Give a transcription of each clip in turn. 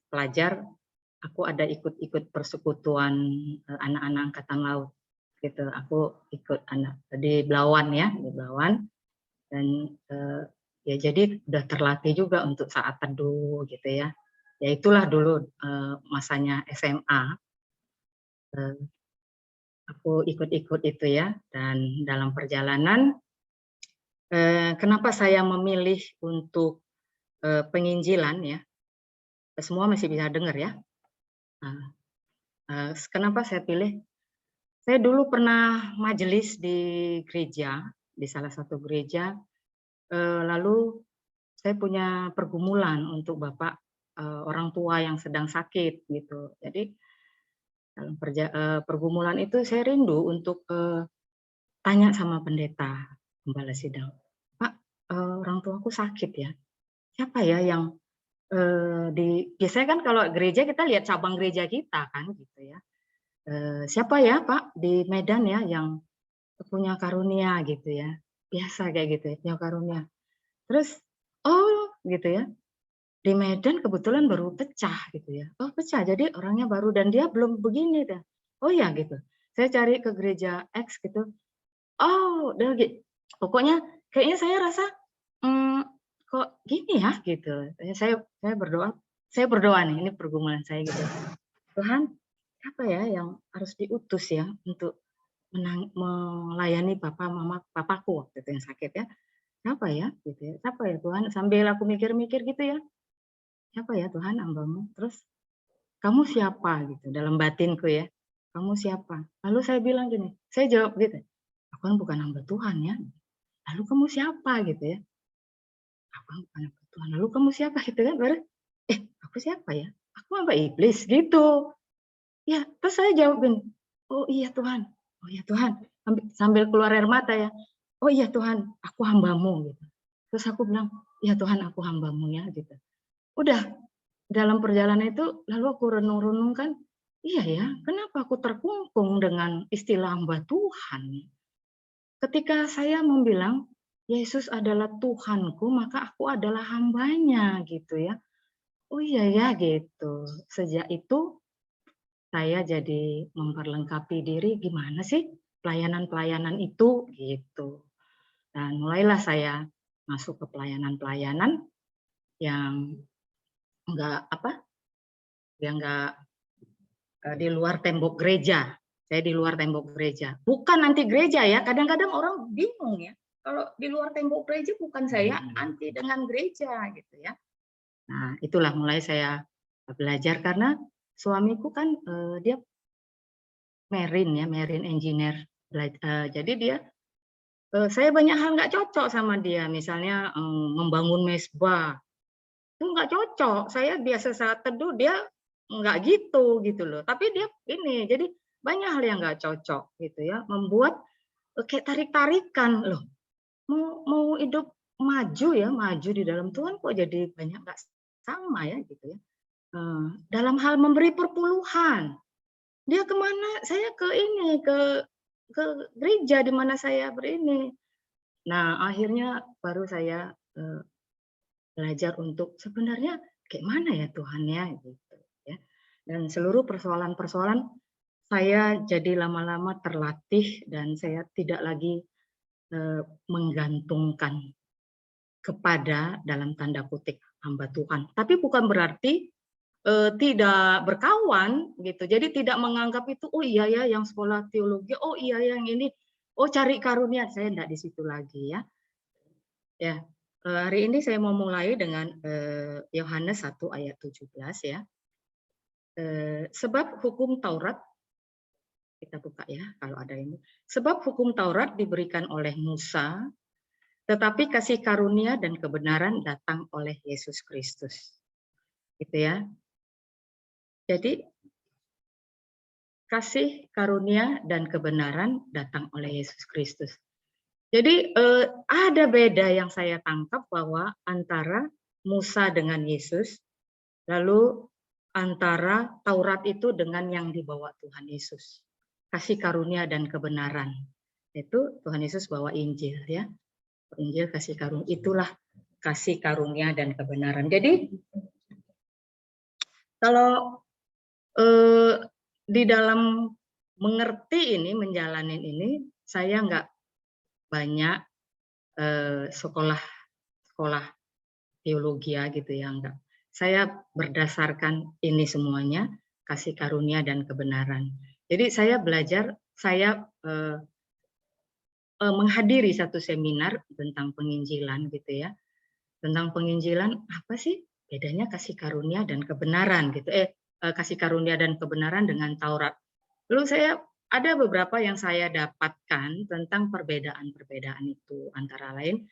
pelajar, aku ada ikut persekutuan anak-anak angkatan laut gitu. Aku ikut di Belawan ya, di Belawan, dan ya jadi udah terlatih juga untuk saat teduh gitu ya. Ya itulah dulu masanya SMA, aku ikut-ikut itu ya. Dan dalam perjalanan, kenapa saya memilih untuk penginjilan ya, semua masih bisa dengar ya. Nah, kenapa saya pilih? Saya dulu pernah majelis di gereja, di salah satu gereja, lalu saya punya pergumulan untuk bapak orang tua yang sedang sakit gitu. Jadi dalam pergumulan itu saya rindu untuk tanya sama pendeta, gembala sidang, Pak, orang tuaku sakit ya. Siapa ya yang biasanya kan kalau gereja kita lihat cabang gereja kita kan gitu ya. Siapa ya Pak di Medan ya yang punya karunia gitu ya. Biasa kayak gitu ya, punya karunia. Terus, oh gitu ya, di Medan kebetulan baru pecah gitu ya. Oh pecah, jadi orangnya baru dan dia belum begini dah. Oh ya gitu. Saya cari ke gereja X gitu. Oh, udah gitu. Pokoknya kayaknya saya rasa, kok gini ya gitu. Saya berdoa nih, ini pergumulan saya gitu. Tuhan, apa ya yang harus diutus ya untuk melayani papaku waktu itu yang sakit ya. Siapa ya gitu ya, siapa ya Tuhan? Sambil aku mikir-mikir gitu ya, siapa ya Tuhan hambamu? Terus, kamu siapa gitu dalam batinku ya, kamu siapa? Lalu saya bilang gini, saya jawab gitu, aku kan bukan hamba Tuhan ya. Lalu kamu siapa gitu ya? Aku kan bukan hamba Tuhan. Lalu kamu siapa gitu kan? Baru, aku siapa ya? Aku hamba iblis gitu. Ya, terus saya jawab gini, oh iya Tuhan, oh iya Tuhan, sambil keluar air mata ya. Oh iya Tuhan, aku hambamu gitu. Terus aku bilang, ya Tuhan aku hambamu ya gitu. Udah, dalam perjalanan itu lalu aku renung-renungkan, iya ya, kenapa aku terkungkung dengan istilah hamba Tuhan? Ketika saya membilang, Yesus adalah Tuhanku, maka aku adalah hambanya gitu ya. Oh iya ya gitu. Sejak itu saya jadi memperlengkapi diri gimana sih pelayanan-pelayanan itu gitu. Dan mulailah saya masuk ke pelayanan-pelayanan yang enggak apa, yang enggak di luar tembok gereja. Saya di luar tembok gereja. Bukan anti gereja ya, kadang-kadang orang bingung ya. Kalau di luar tembok gereja bukan saya anti dengan gereja gitu ya. Nah, itulah mulai saya belajar karena suamiku kan dia marine engineer. Jadi dia saya banyak hal nggak cocok sama dia. Misalnya membangun mesbah itu nggak cocok. Saya biasa saat teduh dia nggak gitu loh. Tapi dia ini jadi banyak hal yang nggak cocok gitu ya. Membuat kayak tarik-tarikan loh. Mau hidup maju ya, maju di dalam Tuhan kok jadi banyak nggak sama ya gitu ya. Dalam hal memberi perpuluhan, dia kemana? Saya ke ini, ke gereja di mana saya berini. Nah, akhirnya baru saya belajar untuk sebenarnya kayak mana ya Tuhan ya gitu ya. Dan seluruh persoalan-persoalan saya jadi lama-lama terlatih dan saya tidak lagi menggantungkan kepada dalam tanda kutip hamba Tuhan. Tapi bukan berarti tidak berkawan gitu. Jadi tidak menganggap itu oh iya ya yang sekolah teologi, oh iya yang ini, oh cari karunia. Saya enggak di situ lagi ya. Ya, hari ini saya mau mulai dengan Yohanes 1 ayat 17 ya. Sebab hukum Taurat, kita buka ya kalau ada ini. Sebab hukum Taurat diberikan oleh Musa, tetapi kasih karunia dan kebenaran datang oleh Yesus Kristus. Gitu ya. Jadi kasih karunia dan kebenaran datang oleh Yesus Kristus. Jadi ada beda yang saya tangkap bahwa antara Musa dengan Yesus, lalu antara Taurat itu dengan yang dibawa Tuhan Yesus. Kasih karunia dan kebenaran. Itu Tuhan Yesus bawa Injil ya. Injil kasih karunia, itulah kasih karunia dan kebenaran. Jadi Kalau di dalam mengerti ini, menjalanin ini, saya nggak banyak sekolah sekolah teologi ya gitu ya, enggak. Saya berdasarkan ini semuanya kasih karunia dan kebenaran. Jadi saya belajar, saya menghadiri satu seminar tentang penginjilan gitu ya. Tentang penginjilan, apa sih bedanya kasih karunia dan kebenaran gitu. Kasih karunia dan kebenaran dengan Taurat. Lalu saya ada beberapa yang saya dapatkan tentang perbedaan-perbedaan itu, antara lain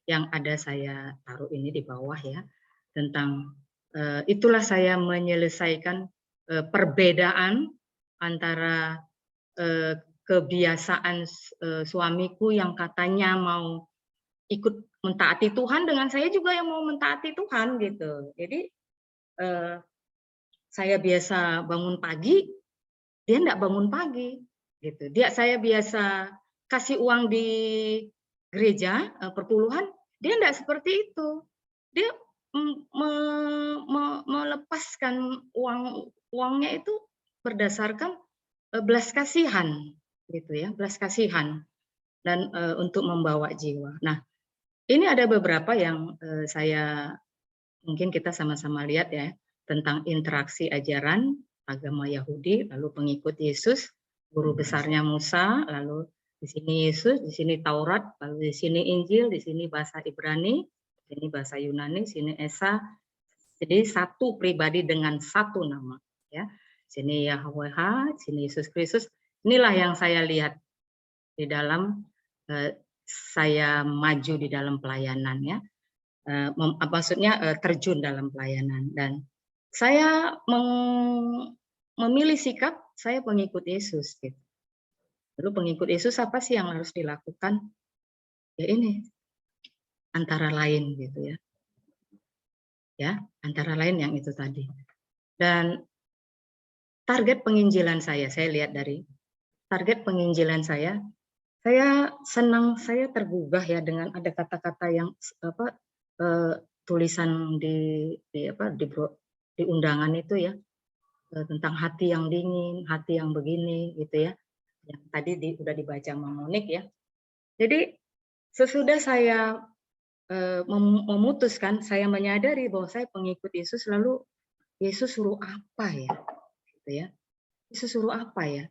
yang ada saya taruh ini di bawah ya, tentang itulah saya menyelesaikan perbedaan antara kebiasaan suamiku yang katanya mau ikut mentaati Tuhan dengan saya juga yang mau mentaati Tuhan gitu. Jadi saya biasa bangun pagi, dia enggak bangun pagi gitu. Saya biasa kasih uang di gereja perpuluhan, dia enggak seperti itu. Dia melepaskan uangnya itu berdasarkan belas kasihan gitu ya, belas kasihan dan untuk membawa jiwa. Nah, ini ada beberapa yang saya mungkin kita sama-sama lihat ya, tentang interaksi ajaran agama Yahudi, lalu pengikut Yesus, guru besarnya Musa, lalu di sini Yesus, di sini Taurat, lalu di sini Injil, di sini bahasa Ibrani, di sini bahasa Yunani, di sini Esa. Jadi satu pribadi dengan satu nama, ya. Sini Yahweh, sini Yesus Kristus. Inilah yang saya lihat di dalam saya maju di dalam pelayanan ya. Maksudnya terjun dalam pelayanan, dan saya memilih sikap saya pengikut Yesus gitu. Lalu pengikut Yesus apa sih yang harus dilakukan? Ya ini antara lain gitu ya. Ya, antara lain yang itu tadi. Dan target penginjilan saya lihat dari target penginjilan saya senang, saya tergugah ya dengan ada kata-kata yang tulisan di undangan itu ya, tentang hati yang dingin, hati yang begini gitu ya. Yang tadi udah dibaca Monik ya. Jadi sesudah saya memutuskan, saya menyadari bahwa saya pengikut Yesus, lalu Yesus suruh apa ya? Gitu ya. Yesus suruh apa ya?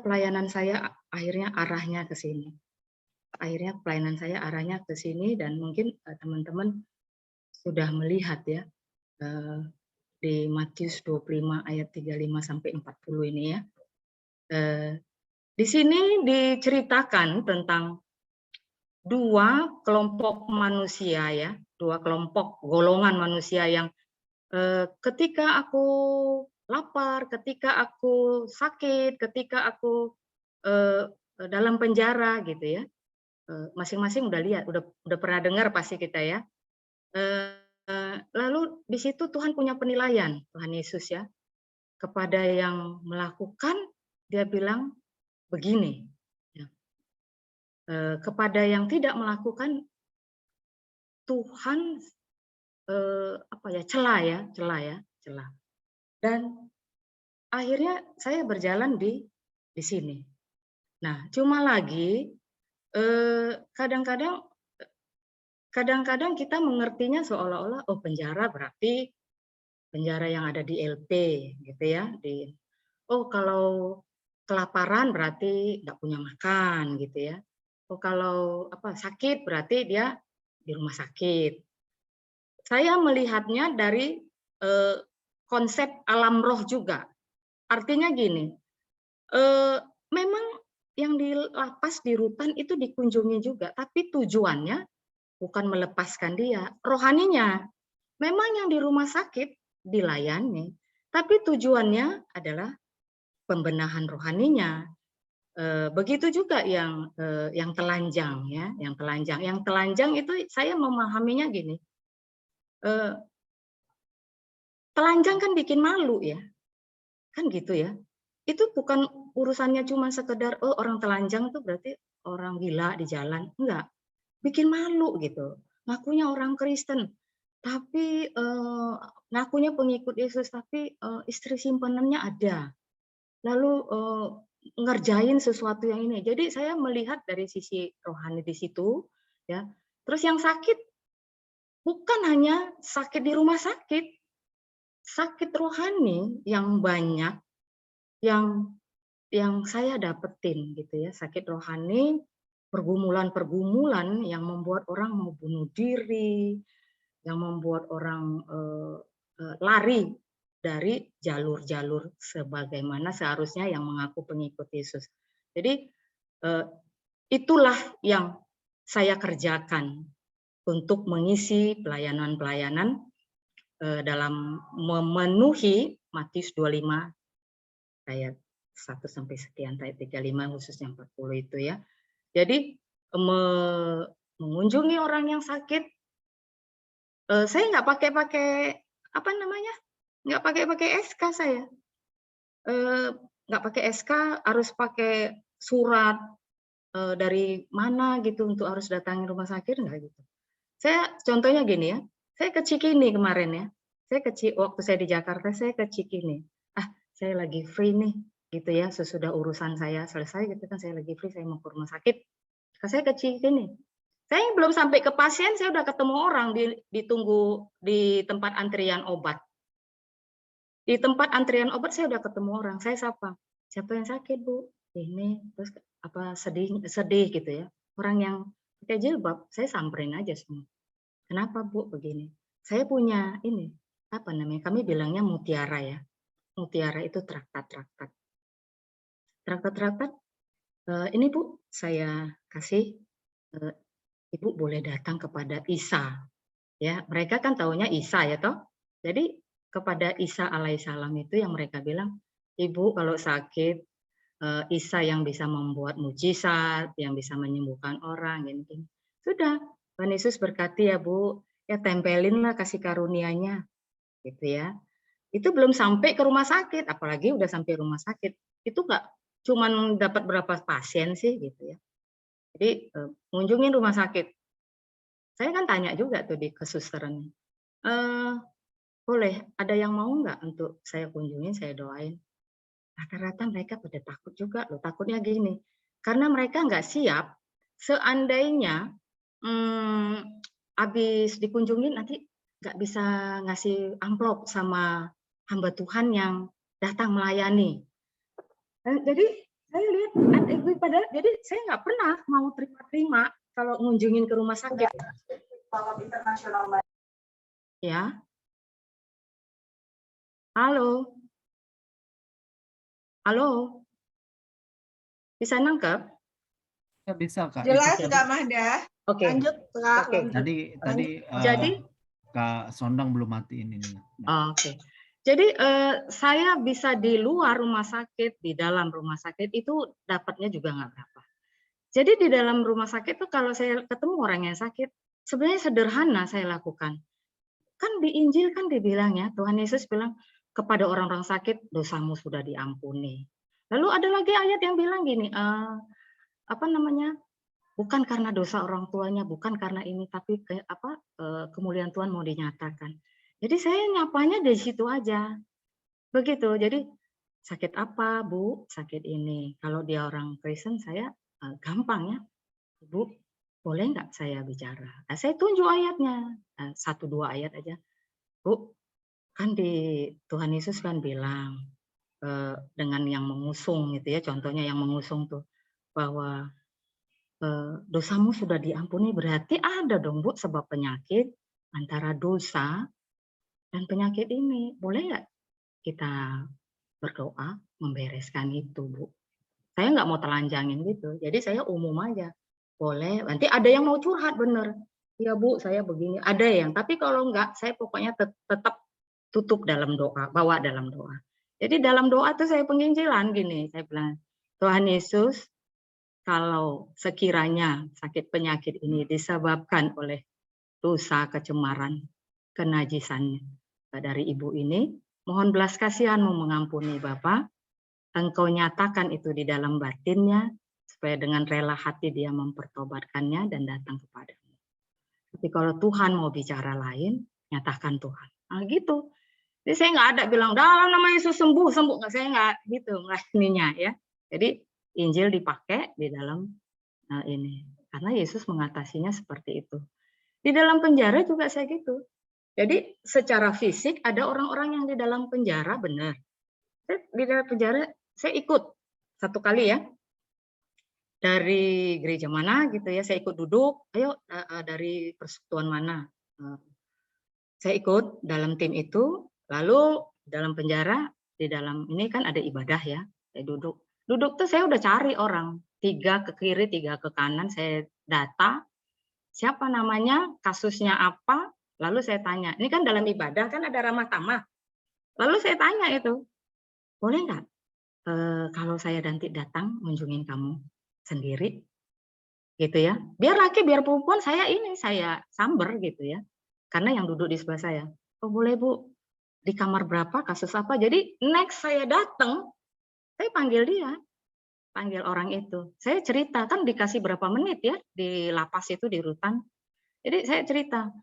Pelayanan saya akhirnya arahnya ke sini. Akhirnya pelayanan saya arahnya ke sini, dan mungkin teman-teman sudah melihat ya di Matius 25 ayat 35 sampai 40 ini ya. Di sini diceritakan tentang dua kelompok manusia ya, dua kelompok golongan manusia yang ketika aku lapar, ketika aku sakit, ketika aku dalam penjara gitu ya. Masing-masing udah lihat, udah pernah dengar pasti kita ya. Lalu di situ Tuhan punya penilaian, Tuhan Yesus ya. Kepada yang melakukan, dia bilang begini. Ya. Kepada yang tidak melakukan, Tuhan celah ya. Dan akhirnya saya berjalan di sini. Nah, cuma lagi kadang-kadang kita mengertinya seolah-olah penjara berarti penjara yang ada di LP gitu ya. Kalau kelaparan berarti nggak punya makan gitu ya. Kalau sakit berarti dia di rumah sakit. Saya melihatnya dari konsep alam roh juga. Artinya gini, memang yang di lapas, di rutan itu dikunjungi juga, tapi tujuannya bukan melepaskan dia, rohaninya. Memang yang di rumah sakit dilayani, tapi tujuannya adalah pembenahan rohaninya. Begitu juga yang telanjang ya, yang telanjang itu saya memahaminya gini. Telanjang kan bikin malu ya, kan gitu ya. Itu bukan urusannya cuma sekedar orang telanjang itu berarti orang gila di jalan, enggak. Bikin malu gitu. Ngakunya orang Kristen, tapi ngakunya pengikut Yesus, tapi istri simpenannya ada. Lalu ngerjain sesuatu yang ini. Jadi saya melihat dari sisi rohani di situ, ya. Terus yang sakit bukan hanya sakit di rumah sakit, sakit rohani yang banyak yang saya dapetin gitu ya, sakit rohani, pergumulan-pergumulan yang membuat orang mau bunuh diri, yang membuat orang lari dari jalur-jalur sebagaimana seharusnya yang mengaku pengikut Yesus. Jadi itulah yang saya kerjakan untuk mengisi pelayanan-pelayanan dalam memenuhi Matius 25 ayat 1 sampai sekian, ayat 35 khususnya 40 itu ya. Jadi mengunjungi orang yang sakit, saya nggak pakai apa namanya, nggak pakai SK saya, nggak pakai SK, harus pakai surat dari mana gitu untuk harus datangi rumah sakit, nggak gitu. Saya contohnya gini ya, saya ke Cikini kemarin ya, waktu saya di Jakarta saya ke Cikini, saya lagi free nih gitu ya, sesudah urusan saya selesai gitu kan, saya lagi free, saya mau ke rumah sakit, saya ke Cikini. Saya belum sampai ke pasien, saya udah ketemu orang ditunggu di tempat antrian obat. Di tempat antrian obat saya udah ketemu orang, saya sapa, siapa yang sakit Bu? Ini, terus apa sedih gitu ya. Orang yang pakai jilbab, saya samperin aja semua. Kenapa Bu begini? Saya punya ini, apa namanya? Kami bilangnya mutiara ya. Mutiara itu traktat-traktat. Traktat-traktat, ini Bu, saya kasih, Ibu boleh datang kepada Isa. Ya, mereka kan taunya Isa ya toh. Jadi kepada Isa alaihissalam itu yang mereka bilang, Ibu kalau sakit, Isa yang bisa membuat mujizat, yang bisa menyembuhkan orang, gini-gini. Sudah, Tuhan Yesus berkati ya Bu, ya tempelinlah kasih karunia-Nya, gitu ya. Itu belum sampai ke rumah sakit, apalagi udah sampai rumah sakit. Itu nggak cuman dapat berapa pasien sih, gitu ya. Jadi ngunjungin rumah sakit. Saya kan tanya juga tuh di kesusteran, boleh, ada yang mau nggak untuk saya kunjungin, saya doain? Rata-rata mereka pada takut juga loh, takutnya gini, karena mereka nggak siap, seandainya habis dikunjungin nanti nggak bisa ngasih amplop sama hamba Tuhan yang datang melayani. Jadi saya lihat, padahal jadi saya nggak pernah mau terima kalau ngunjungin ke rumah sakit. Ya. Halo. Halo. Bisa nangkep? Ya, bisa Kak. Jelas Kak Mahda. Oke. Lanjut Kak. Oke. Tadi Kak Sondang belum matiin ini. Oke. Jadi saya bisa di luar rumah sakit, di dalam rumah sakit itu dapatnya juga nggak berapa. Jadi di dalam rumah sakit tuh kalau saya ketemu orang yang sakit, sebenarnya sederhana saya lakukan. Kan di Injil kan dibilang ya, Tuhan Yesus bilang kepada orang-orang sakit dosamu sudah diampuni. Lalu ada lagi ayat yang bilang gini, apa namanya? Bukan karena dosa orang tuanya, bukan karena ini, tapi kemuliaan Tuhan mau dinyatakan. Jadi saya nyapanya di situ aja. Begitu. Jadi sakit apa, Bu? Sakit ini. Kalau dia orang Kristen, saya gampang ya. Bu, boleh nggak saya bicara? Nah, saya tunjuk ayatnya. 1-2 ayat aja. Bu, kan di Tuhan Yesus kan bilang dengan yang mengusung gitu ya, contohnya yang mengusung tuh bahwa dosamu sudah diampuni, berarti ada dong Bu sebab penyakit antara dosa dan penyakit ini. Boleh nggak kita berdoa membereskan itu Bu? Saya nggak mau telanjangin gitu, jadi saya umum aja. Boleh, nanti ada yang mau curhat bener. Ya Bu, saya begini. Ada yang, tapi kalau enggak, saya pokoknya tetap tutup dalam doa, bawa dalam doa. Jadi dalam doa tuh saya penginjilan gini, saya bilang, Tuhan Yesus, kalau sekiranya sakit penyakit ini disebabkan oleh dosa, kecemaran, kenajisan dari ibu ini, mohon belas kasihan-Mu mengampuni Bapak, Engkau nyatakan itu di dalam batinnya, supaya dengan rela hati dia mempertobatkannya dan datang kepadamu. Tapi kalau Tuhan mau bicara lain, nyatakan Tuhan. Nah, gitu. Jadi saya nggak ada bilang dalam nama Yesus sembuh, sembuh. Nggak, saya nggak gitu, nggak ininya ya. Jadi Injil dipakai di dalam ini. Karena Yesus mengatasinya seperti itu. Di dalam penjara juga saya gitu. Jadi secara fisik ada orang-orang yang di dalam penjara, benar. Di dalam penjara saya ikut satu kali ya. Dari gereja mana gitu ya, saya ikut duduk, ayo dari persekutuan mana. Saya ikut dalam tim itu, lalu dalam penjara, di dalam ini kan ada ibadah ya, saya duduk. Duduk tuh saya udah cari orang, 3 ke kiri, 3 ke kanan, saya data, siapa namanya, kasusnya apa, lalu saya tanya. Ini kan dalam ibadah kan ada ramah tamah. Lalu saya tanya itu, boleh nggak kalau saya nanti datang mengunjungin kamu sendiri? Gitu ya. Biar laki, biar perempuan saya samber gitu ya. Karena yang duduk di sebelah saya, oh boleh Bu, di kamar berapa, kasus apa. Jadi next saya datang, saya panggil dia, panggil orang itu. Saya cerita, kan dikasih berapa menit ya di lapas itu, di rutan. Jadi saya cerita,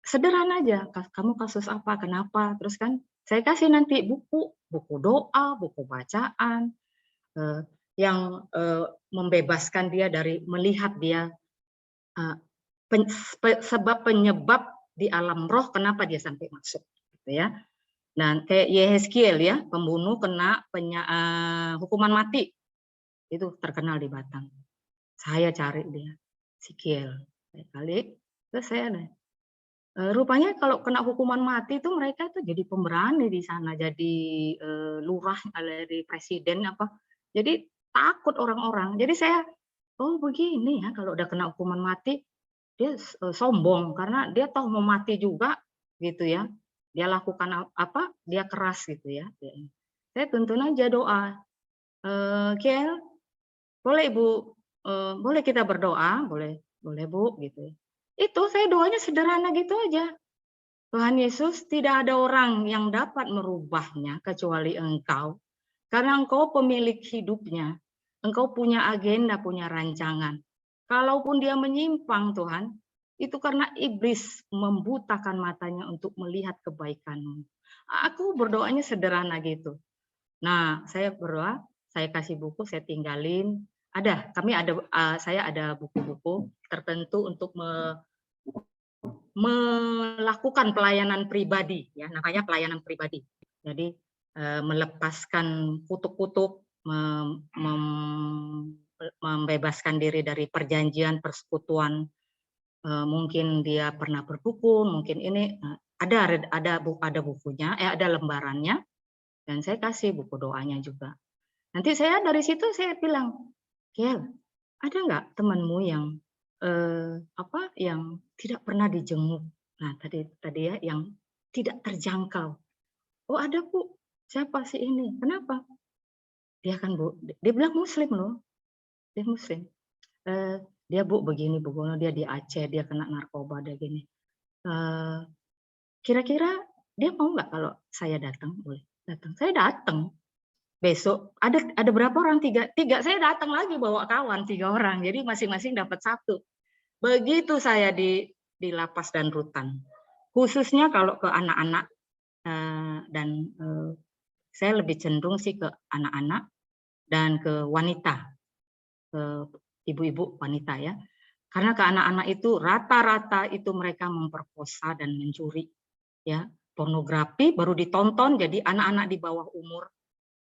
sederhana aja, kamu kasus apa, kenapa. Terus kan saya kasih nanti buku doa, buku bacaan, yang membebaskan dia dari melihat dia sebab penyebab di alam roh kenapa dia sampai masuk gitu ya. Dan kayak Yehezkiel ya, pembunuh kena hukuman mati. Itu terkenal di Batam. Saya cari dia, Sikiel. Kali terus saya rupanya kalau kena hukuman mati itu mereka tuh jadi pemberani di sana, jadi lurah, dari presiden apa. Jadi takut orang-orang. Jadi saya, oh begini ya, kalau udah kena hukuman mati dia sombong karena dia tahu mau mati juga gitu ya. Dia lakukan apa? Dia keras gitu ya. Saya tuntun aja doa. Kiel, boleh Ibu, boleh kita berdoa, boleh Bu gitu ya. Itu saya doanya sederhana gitu aja. Tuhan Yesus, tidak ada orang yang dapat merubahnya kecuali Engkau. Karena Engkau pemilik hidupnya. Engkau punya agenda, punya rancangan. Kalaupun dia menyimpang Tuhan, itu karena iblis membutakan matanya untuk melihat kebaikan-Mu. Aku berdoanya sederhana gitu. Nah, saya berdoa, saya kasih buku, saya tinggalin. Saya ada buku-buku tertentu untuk melakukan pelayanan pribadi, ya namanya pelayanan pribadi. Jadi melepaskan kutuk-kutuk, membebaskan diri dari perjanjian persekutuan. Mungkin dia pernah berdukun, mungkin ini ada bukunya, ada lembarannya, dan saya kasih buku doanya juga. Nanti saya dari situ saya bilang, Kiel, ada nggak temanmu yang yang tidak pernah dijenguk? Nah tadi ya yang tidak terjangkau. Oh ada Bu, siapa sih ini? Kenapa? Dia kan Bu, dia bilang Muslim loh, dia Muslim. Dia Bu begini, dia di Aceh, dia kena narkoba, dia gini. Kira-kira dia mau nggak kalau saya datang? Boleh datang. Saya datang. Besok ada berapa orang? Tiga saya datang lagi bawa kawan 3 orang. Jadi masing-masing dapat 1. Begitu saya di lapas dan rutan. Khususnya kalau ke anak-anak dan saya lebih cenderung sih ke anak-anak dan ke wanita, ke ibu-ibu wanita ya. Karena ke anak-anak itu rata-rata itu mereka memperkosa dan mencuri ya, pornografi baru ditonton, jadi anak-anak di bawah umur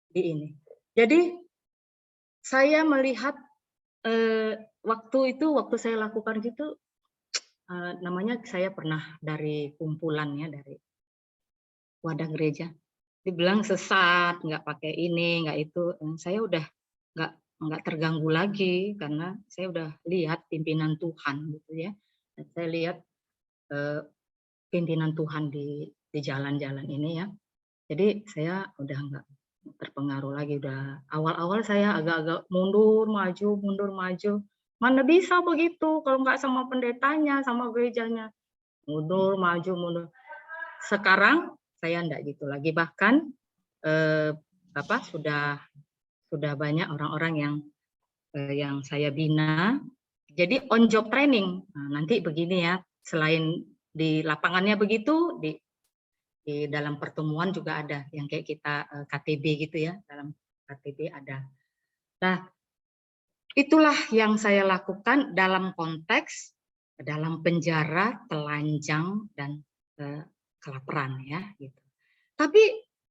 di ini. Jadi saya melihat waktu saya lakukan gitu, namanya saya pernah dari kumpulan ya, dari wadah gereja, dibilang sesat, nggak pakai ini, nggak itu. Saya udah nggak terganggu lagi karena saya udah lihat pimpinan Tuhan gitu ya. Dan saya lihat pimpinan Tuhan di jalan-jalan ini ya. Jadi saya udah nggak terpengaruh lagi. Udah awal-awal saya agak-agak mundur maju. Mana bisa begitu kalau nggak sama pendetanya, sama gerejanya. Mundur maju. Sekarang saya enggak gitu lagi, bahkan sudah banyak orang-orang yang saya bina Jadi on job training. Nah, nanti begini ya, selain di lapangannya begitu, di dalam pertemuan juga ada yang kayak kita KTB gitu ya, dalam KTB ada. Nah, itulah yang saya lakukan dalam konteks dalam penjara, telanjang dan kelaparan ya gitu. Tapi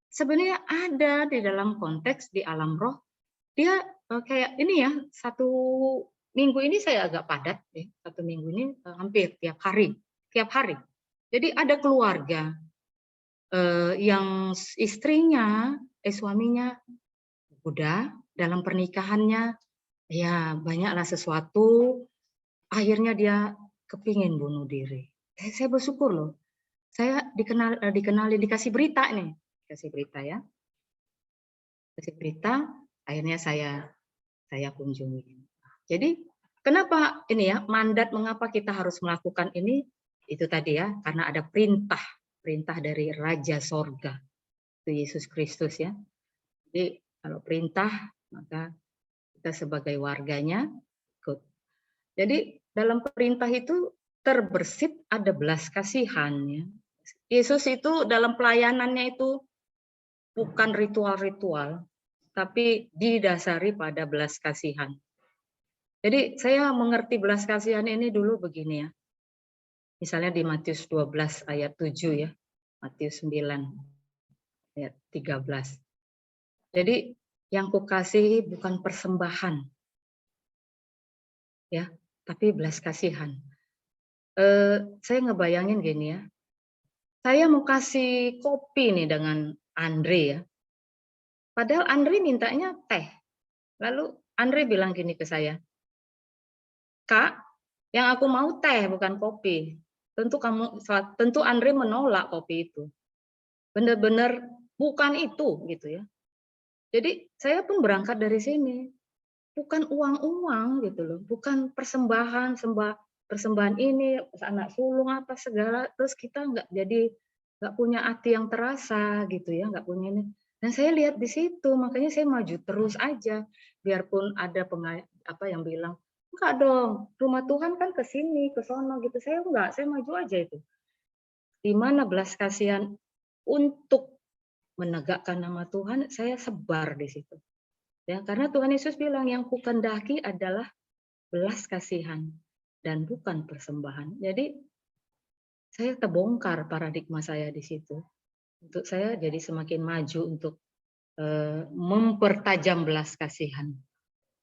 sebenarnya ada di dalam konteks di alam roh, dia kayak ini ya, 1 minggu ini saya agak padat ya, 1 minggu ini hampir tiap hari. Jadi ada keluarga yang istrinya, suaminya udah dalam pernikahannya ya banyaklah sesuatu, akhirnya dia kepingin bunuh diri. Saya bersyukur loh, saya dikenali dikasih berita nih, kasih berita ya, kasih berita, akhirnya saya kunjungi. Jadi kenapa ini ya mandat mengapa kita harus melakukan ini? Itu tadi ya, karena ada perintah dari Raja Sorga, itu Yesus Kristus ya. Jadi kalau perintah maka kita sebagai warganya ikut. Jadi dalam perintah itu terbersit ada belas kasihan ya. Yesus itu dalam pelayanannya itu bukan ritual-ritual, tapi didasari pada belas kasihan. Jadi saya mengerti belas kasihan ini dulu begini ya. Misalnya di Matius 12 ayat 7 ya. Matius 9 ayat 13. Jadi yang kukasihi bukan persembahan. Ya, tapi belas kasihan. Saya ngebayangin gini ya. Saya mau kasih kopi nih dengan Andre ya. Padahal Andre mintanya teh. Lalu Andre bilang gini ke saya, "Kak, yang aku mau teh bukan kopi." Tentu Andre menolak kopi itu. Benar-benar bukan itu gitu ya. Jadi saya pun berangkat dari sini. Bukan uang-uang gitu loh, bukan persembahan ini anak sulung apa segala, terus kita nggak punya hati yang terasa gitu ya, nggak punya ini. Dan saya lihat di situ, makanya saya maju terus aja, biarpun ada yang bilang enggak dong, rumah Tuhan kan ke sini, ke sono gitu. Saya enggak, saya maju aja itu. Di mana belas kasihan untuk menegakkan nama Tuhan, saya sebar di situ. Ya, karena Tuhan Yesus bilang yang kukendaki adalah belas kasihan dan bukan persembahan. Jadi saya terbongkar paradigma saya di situ. Untuk saya jadi semakin maju untuk mempertajam belas kasihan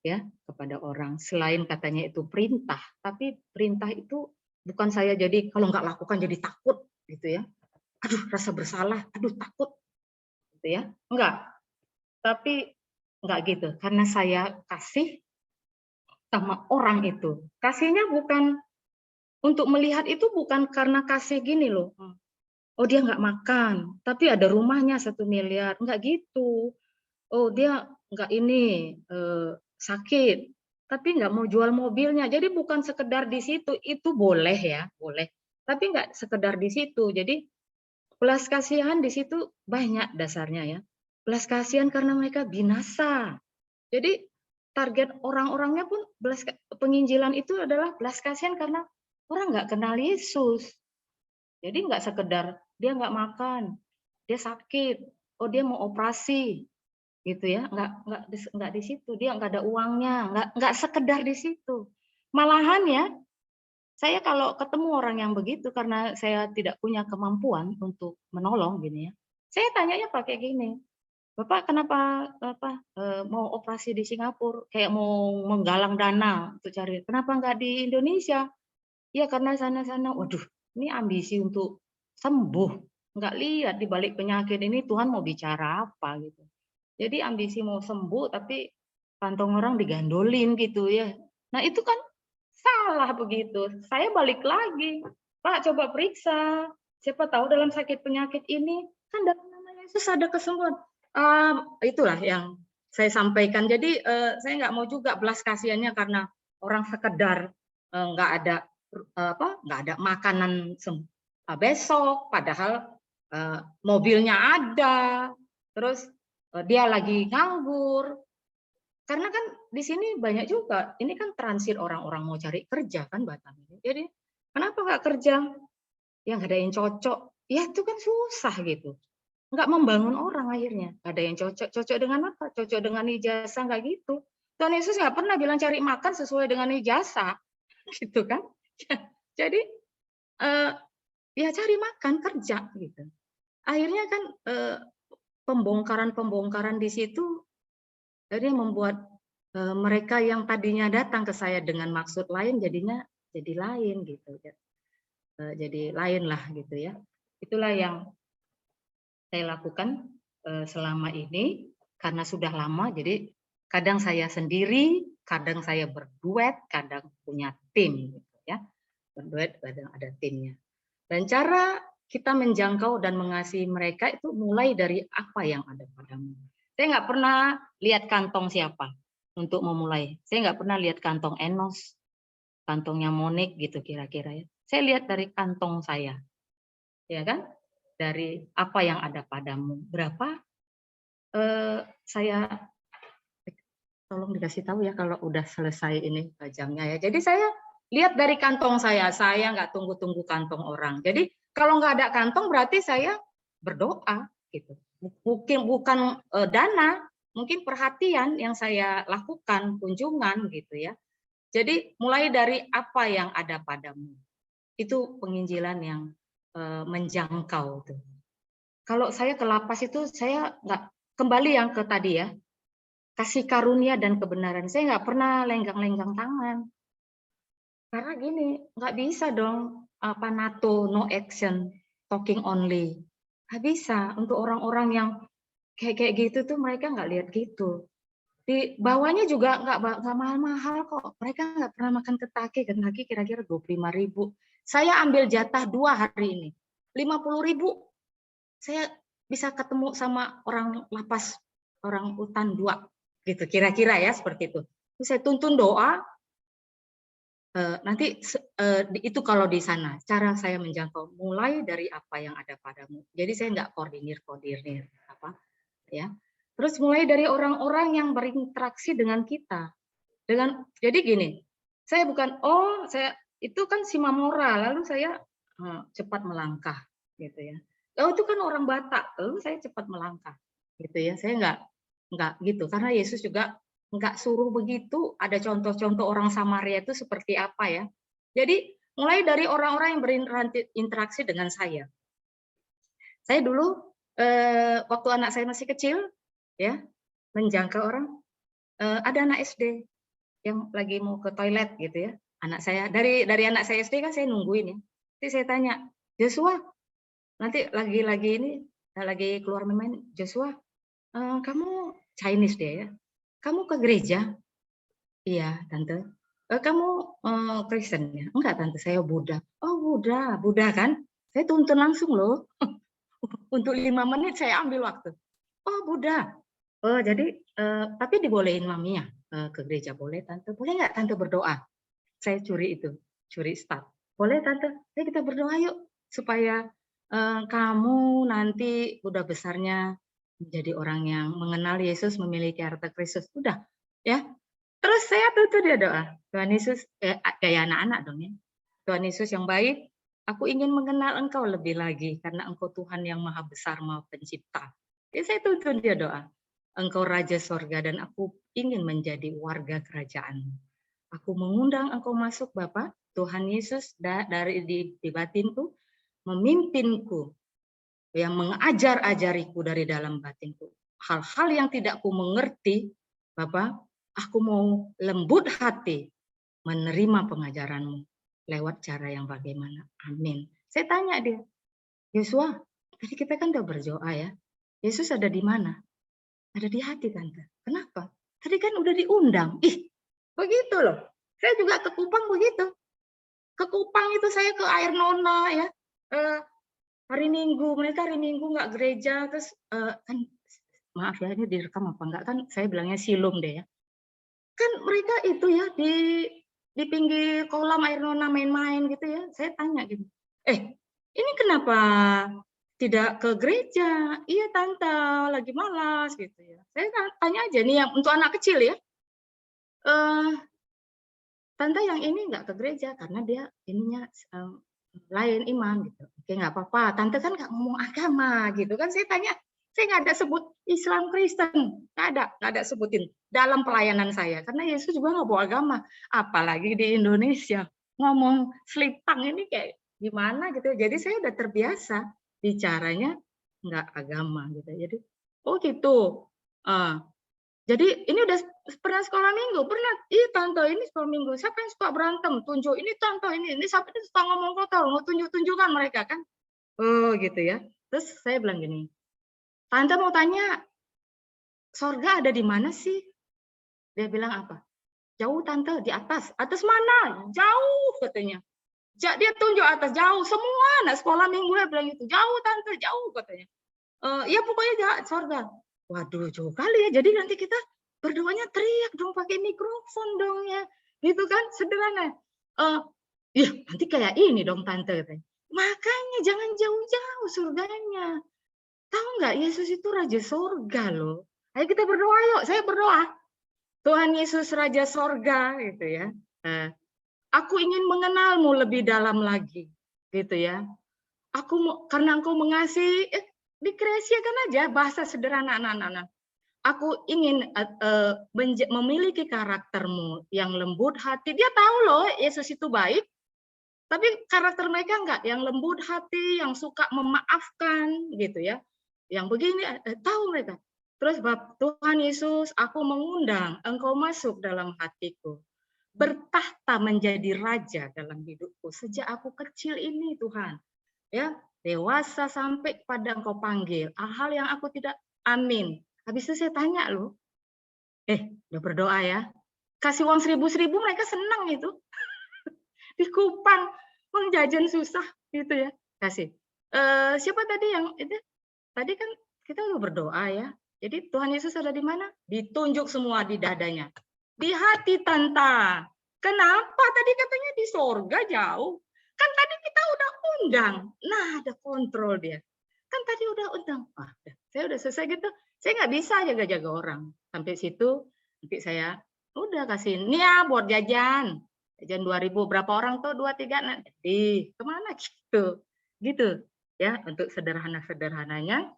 ya kepada orang. Selain katanya itu perintah, tapi perintah itu bukan saya jadi kalau nggak lakukan jadi takut gitu ya. Aduh, rasa bersalah, aduh takut gitu ya. Enggak. Tapi enggak gitu, karena saya kasih sama orang itu. Kasihnya bukan untuk melihat itu bukan karena kasih gini loh. Oh dia nggak makan, tapi ada rumahnya 1 miliar, nggak gitu. Oh dia nggak ini sakit, tapi nggak mau jual mobilnya. Jadi bukan sekedar di situ, itu boleh ya, boleh. Tapi nggak sekedar di situ. Jadi belas kasihan di situ banyak dasarnya ya. Belas kasihan karena mereka binasa. Jadi target orang-orangnya pun penginjilan itu adalah belas kasihan karena orang nggak kenal Yesus. Jadi nggak sekedar dia nggak makan, dia sakit, oh dia mau operasi, gitu ya, nggak di situ, dia nggak ada uangnya, nggak sekedar di situ. Malahan ya, saya kalau ketemu orang yang begitu karena saya tidak punya kemampuan untuk menolong gini ya, saya tanyanya pakai gini, Bapak kenapa mau operasi di Singapura, kayak mau menggalang dana untuk cari, kenapa nggak di Indonesia? Ya karena sana-sana, waduh, ini ambisi untuk sembuh, nggak lihat di balik penyakit ini Tuhan mau bicara apa gitu. Jadi ambisi mau sembuh tapi kantong orang digandolin gitu ya. Nah itu kan salah begitu. Saya balik lagi, Pak coba periksa, siapa tahu dalam sakit penyakit ini kan dalam nama Yesus ada kesembuhan. Itulah yang saya sampaikan. Jadi saya nggak mau juga belas kasihannya karena orang sekedar nggak ada makanan besok, padahal mobilnya ada, terus dia lagi nganggur. Karena kan di sini banyak juga, ini kan transit orang-orang mau cari kerja kan Batam ini. Jadi kenapa nggak kerja? Ya nggak ada yang cocok. Ya itu kan susah gitu. Nggak membangun orang akhirnya. Nggak ada yang cocok. Cocok dengan apa? Cocok dengan ijazah, nggak gitu. Tuhan Yesus nggak pernah bilang cari makan sesuai dengan ijazah. Gitu kan. Jadi ya cari makan, kerja gitu. Akhirnya kan pembongkaran-pembongkaran di situ akhirnya membuat mereka yang tadinya datang ke saya dengan maksud lain jadinya jadi lain gitu ya. Jadi lain lah gitu ya. Itulah yang saya lakukan selama ini karena sudah lama, jadi kadang saya sendiri, kadang saya berduet, kadang punya tim gitu ya. Berduet, kadang ada timnya. Dan cara kita menjangkau dan mengasihi mereka itu mulai dari apa yang ada padamu. Saya nggak pernah lihat kantong siapa untuk memulai. Saya nggak pernah lihat kantong Enos, kantongnya Monik gitu kira-kira ya. Saya lihat dari kantong saya, ya kan? Dari apa yang ada padamu. Berapa? Saya tolong dikasih tahu ya kalau udah selesai ini jamnya ya. Jadi saya lihat dari kantong saya nggak tunggu-tunggu kantong orang. Jadi kalau nggak ada kantong berarti saya berdoa gitu. Mungkin bukan dana, mungkin perhatian yang saya lakukan, kunjungan gitu ya. Jadi mulai dari apa yang ada padamu. Itu penginjilan yang menjangkau tuh. Kalau saya ke lapas itu saya nggak kembali yang ke tadi ya. Kasih karunia dan kebenaran. Saya nggak pernah lenggang-lenggang tangan. Karena gini, nggak bisa dong apa NATO, no action, talking only. Nggak bisa. Untuk orang-orang yang kayak gitu tuh mereka nggak lihat gitu. Di bawahnya juga nggak mahal-mahal kok. Mereka nggak pernah makan ketaki kira-kira 25.000. Saya ambil jatah 2 hari ini. 50.000. Saya bisa ketemu sama orang lapas, orang hutan 2. Gitu kira-kira ya seperti itu. Saya tuntun doa. Nanti itu kalau di sana cara saya menjangkau mulai dari apa yang ada padamu. Jadi saya nggak koordinir apa ya. Terus mulai dari orang-orang yang berinteraksi dengan kita. Jadi gini, saya bukan saya itu kan Simamora, lalu saya cepat melangkah gitu ya. Oh itu kan orang Batak, lalu saya cepat melangkah gitu ya. Saya nggak gitu karena Yesus juga nggak suruh begitu. Ada contoh-contoh orang Samaria itu seperti apa ya. Jadi mulai dari orang-orang yang berinteraksi dengan saya. Saya dulu waktu anak saya masih kecil ya menjangkau orang, ada anak SD yang lagi mau ke toilet gitu ya. Anak saya dari anak saya SD kan saya nungguin ya. Jadi saya tanya, Joshua, nanti lagi keluar main, Joshua, kamu Chinese deh ya. Kamu ke gereja? Iya, Tante. Kamu Kristen ya? Enggak, Tante, saya Buddha. Oh, Buddha kan? Saya tuntun langsung loh. Untuk 5 menit saya ambil waktu. Oh, Buddha. Oh, jadi tapi dibolehin mami ya ke gereja, boleh Tante? Boleh nggak Tante berdoa? Saya curi start. Boleh Tante? Ayo kita berdoa yuk supaya kamu nanti udah besarnya menjadi orang yang mengenal Yesus, memiliki harta Kristus. Udah, ya. Terus saya tutup dia doa. Tuhan Yesus, kayak anak-anak dong ya. Tuhan Yesus yang baik, aku ingin mengenal Engkau lebih lagi karena Engkau Tuhan yang maha besar, maha pencipta. Ya saya tutup dia doa. Engkau Raja Sorga dan aku ingin menjadi warga kerajaan. Aku mengundang Engkau masuk Bapak, Tuhan Yesus dari di batinku, memimpinku, yang mengajar-ajariku dari dalam batinku. Hal-hal yang tidak ku mengerti, Bapak, aku mau lembut hati menerima pengajaranmu lewat cara yang bagaimana. Amin. Saya tanya dia, Yosua, tadi kita kan udah berdoa ya. Yesus ada di mana? Ada di hati, Tante. Kenapa? Tadi kan udah diundang. Ih, begitu loh. Saya juga ke Kupang begitu. Ke Kupang itu saya ke Air Nona ya. Hari Minggu, mereka hari Minggu nggak gereja, terus kan maaf ya ini direkam apa enggak kan saya bilangnya silum deh ya. Kan mereka itu ya di pinggir kolam Air Nona main-main gitu ya. Saya tanya gitu, ini kenapa tidak ke gereja? Iya Tante, lagi malas gitu ya. Saya tanya aja nih yang untuk anak kecil ya. Tante yang ini nggak ke gereja karena dia ininya lain iman gitu. Oke, nggak apa-apa. Tante kan nggak ngomong agama gitu kan. Saya tanya, saya nggak ada sebut Islam Kristen, nggak ada sebutin dalam pelayanan saya. Karena Yesus juga nggak bawa agama. Apalagi di Indonesia ngomong selipang ini kayak gimana gitu. Jadi saya udah terbiasa bicaranya nggak agama gitu. Jadi oh gitu. Jadi ini udah pernah sekolah minggu, pernah. Ih tante ini sekolah minggu, siapa yang suka berantem? Tunjuk ini tante ini siapa yang suka ngomong kotor, mau tunjuk-tunjukkan mereka kan? Oh gitu ya. Terus saya bilang gini, tante mau tanya, sorga ada di mana sih? Dia bilang apa? Jauh tante, di atas. Atas mana? Jauh katanya. Dia tunjuk atas jauh, semua anak sekolah minggu dia bilang itu jauh tante, jauh katanya. Ya pokoknya sorga. Waduh, jauh kali ya. Jadi nanti kita berdoanya teriak dong, pakai mikrofon dong ya. Gitu kan, sederhana. Ya nanti kayak ini dong tante. Makanya jangan jauh-jauh surganya. Tahu nggak, Yesus itu Raja Sorga loh. Ayo kita berdoa yuk, saya berdoa. Tuhan Yesus Raja Sorga gitu ya. Aku ingin mengenalmu lebih dalam lagi. Gitu ya. Karena engkau mengasihi, dikreasikan aja bahasa sederhana anak-anak. Aku ingin memiliki karaktermu yang lembut hati. Dia tahu loh Yesus itu baik, tapi karakter mereka enggak, yang lembut hati, yang suka memaafkan gitu ya. Yang begini tahu mereka. Terus Tuhan Yesus, aku mengundang engkau masuk dalam hatiku. Bertahta menjadi raja dalam hidupku sejak aku kecil ini Tuhan. Ya, dewasa sampai pada engkau panggil. Hal yang aku tidak amin. Habis itu saya tanya loh, udah berdoa ya. Kasih uang 1.000 mereka senang itu. Di Kupang, uang jajan susah gitu ya. Kasih. Siapa tadi yang itu? Tadi kan kita udah berdoa ya. Jadi Tuhan Yesus ada di mana? Ditunjuk semua di dadanya. Di hati tanta. Kenapa tadi katanya di sorga jauh? Kan tadi kita udah undang. Nah, ada kontrol dia. Kan tadi udah undang. Saya udah selesai gitu. Saya nggak bisa jaga-jaga orang. Sampai situ, nanti saya udah kasih ini ya buat jajan. Jajan 2.000, berapa orang tuh? 2, 3, nanti kemana gitu. Gitu ya, untuk sederhana-sederhananya.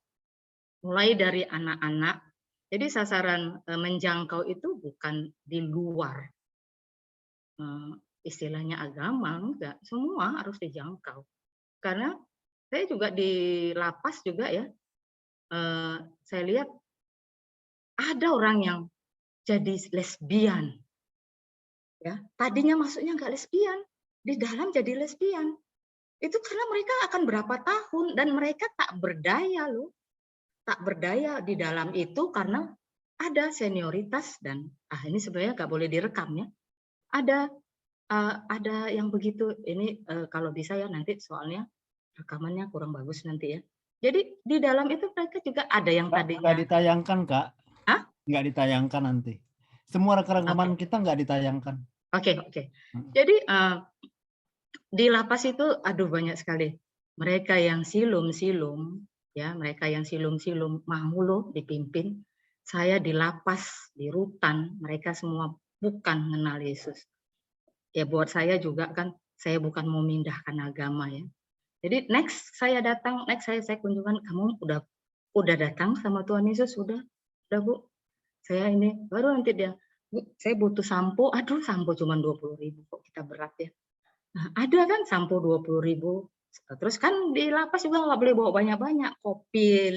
Mulai dari anak-anak. Jadi sasaran menjangkau itu bukan di luar istilahnya agama, enggak, semua harus dijangkau. Karena saya juga di lapas juga ya, saya lihat ada orang yang jadi lesbian. Ya, tadinya masuknya enggak lesbian, di dalam jadi lesbian. Itu karena mereka akan berapa tahun dan mereka tak berdaya loh. Tak berdaya di dalam itu karena ada senioritas dan ini sebenarnya nggak boleh direkam ya. Ada yang begitu ini kalau bisa ya nanti soalnya rekamannya kurang bagus nanti ya. Jadi di dalam itu mereka juga ada yang tadinya nggak ditayangkan Kak. Hah? Nggak ditayangkan nanti. Semua rekaman kita nggak ditayangkan. Oke. Jadi di lapas itu aduh banyak sekali mereka yang silum-silum ya, mereka yang silum-silum mau loh dipimpin. Saya di lapas, di rutan, mereka semua bukan mengenal Yesus. Ya buat saya juga kan, saya bukan mau memindahkan agama ya. Jadi next saya kunjungan, kamu udah datang sama Tuhan Yesus, udah Bu. Saya ini baru nanti dia, Bu, saya butuh sampo. Aduh, sampo cuma 20.000 kok, kita berat ya. Nah, ada kan sampo 20.000. Terus kan di lapas juga nggak boleh bawa banyak-banyak. Kopi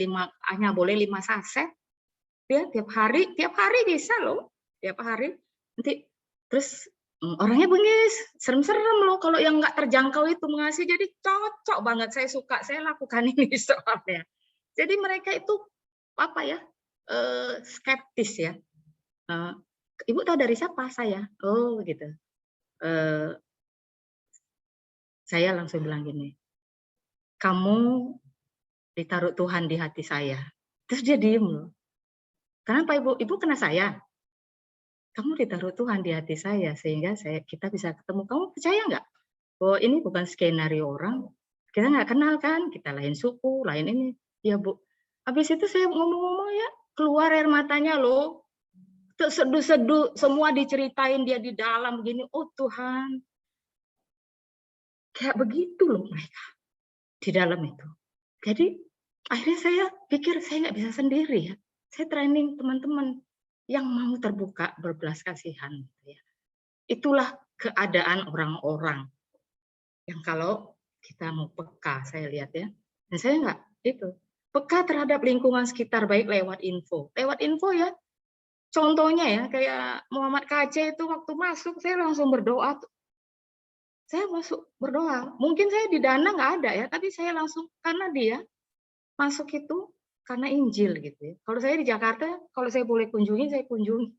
hanya boleh 5 saset. Dia tiap hari bisa loh. Tiap hari. Nanti terus orangnya bengis, serem-serem loh kalau yang nggak terjangkau itu mengasih. Jadi cocok banget, saya suka, saya lakukan ini soalnya. Jadi mereka itu apa ya? Skeptis ya. Ibu tahu dari siapa? Saya. Oh gitu. Saya langsung bilang gini, kamu ditaruh Tuhan di hati saya. Terus dia diem loh. Kenapa Ibu? Ibu kena saya. Kamu ditaruh Tuhan di hati saya sehingga kita bisa ketemu. Kamu percaya nggak? Bahwa ini bukan skenario orang. Kita nggak kenal kan? Kita lain suku, lain ini. Ya Bu. Habis itu saya ngomong-ngomong ya, keluar air matanya loh. terseduh-seduh, semua diceritain dia di dalam begini. Oh Tuhan, kayak begitu loh mereka di dalam itu. Jadi akhirnya saya pikir saya nggak bisa sendiri ya. Saya training teman-teman yang mau terbuka berbelas kasihan. Gitu ya. Itulah keadaan orang-orang yang kalau kita mau peka, saya lihat ya. Dan saya nggak itu peka terhadap lingkungan sekitar baik lewat info ya. Contohnya ya kayak Muhammad KC itu waktu masuk saya langsung berdoa. Saya masuk berdoa. Mungkin saya di Dana nggak ada ya, tapi saya langsung karena dia masuk itu karena Injil gitu ya. Kalau saya di Jakarta, kalau saya boleh kunjungi, saya kunjungi.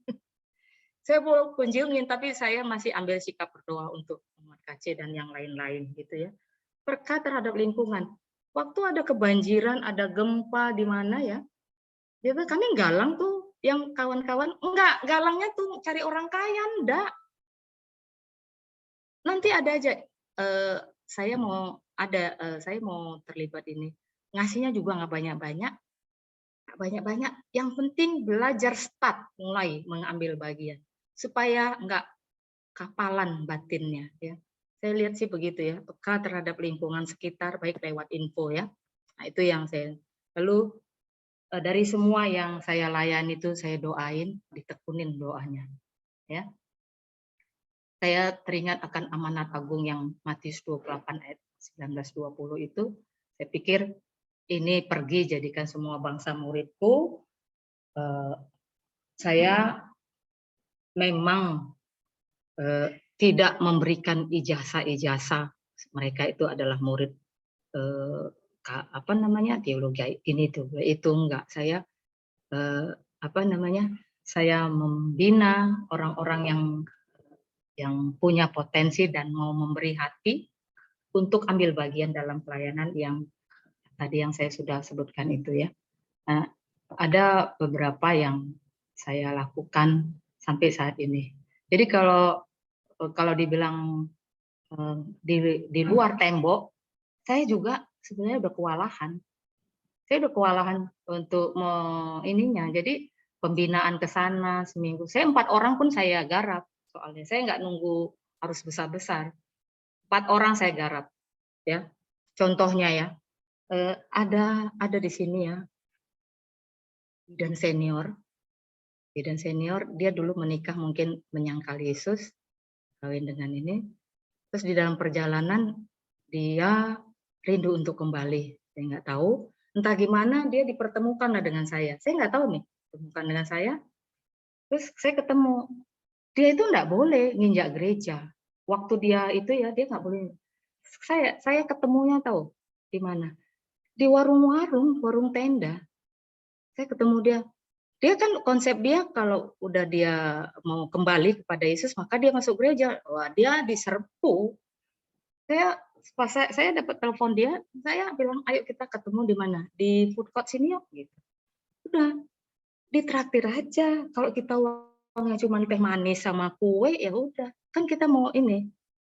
Saya boleh kunjungin, tapi saya masih ambil sikap berdoa untuk Muhammad KC dan yang lain-lain gitu ya. Peka terhadap lingkungan. Waktu ada kebanjiran, ada gempa di mana ya, jadi kami galang tuh yang kawan-kawan, enggak, galangnya tuh cari orang kaya, enggak. Nanti ada aja, saya mau terlibat ini. Ngasihnya juga nggak banyak-banyak, yang penting belajar start, mulai mengambil bagian. Supaya nggak kapalan batinnya. Ya. Saya lihat sih begitu ya, peka terhadap lingkungan sekitar, baik lewat info ya. Nah itu yang saya, lalu dari semua yang saya layani itu saya doain, ditekunin doanya. Ya. Saya teringat akan amanat agung yang Matius 28 ayat 19-20 itu, saya pikir ini pergi jadikan semua bangsa muridku. Saya memang tidak memberikan ijazah mereka itu adalah murid teologi ini itu enggak. Saya saya membina orang-orang yang punya potensi dan mau memberi hati untuk ambil bagian dalam pelayanan yang tadi yang saya sudah sebutkan itu ya. Nah, ada beberapa yang saya lakukan sampai saat ini. Jadi kalau dibilang di luar tembok, saya juga sebenarnya udah kewalahan. Saya udah kewalahan untuk ininya. Jadi pembinaan ke sana seminggu. Saya 4 orang pun saya garap. Soalnya saya nggak nunggu harus besar-besar. 4 orang saya garap. Ya, contohnya ya, ada di sini ya, bidan senior, dia dulu menikah mungkin menyangkal Yesus, kawin dengan ini. Terus di dalam perjalanan dia rindu untuk kembali. Saya nggak tahu, entah gimana dia dipertemukan dengan saya. Saya nggak tahu nih, pertemukan dengan saya. Terus saya ketemu, dia itu nggak boleh nginjak gereja. Waktu dia itu ya dia nggak boleh. Saya ketemunya tahu di mana? Di warung tenda. Saya ketemu dia. Dia kan konsep dia kalau udah dia mau kembali kepada Yesus maka dia masuk gereja. Wah, dia diserbu. Saya dapat telepon dia, saya bilang ayo kita ketemu di mana? Di food court sini yuk gitu. Udah ditraktir aja. Kalau kita uangnya cuma teh manis sama kue ya udah. Kan kita mau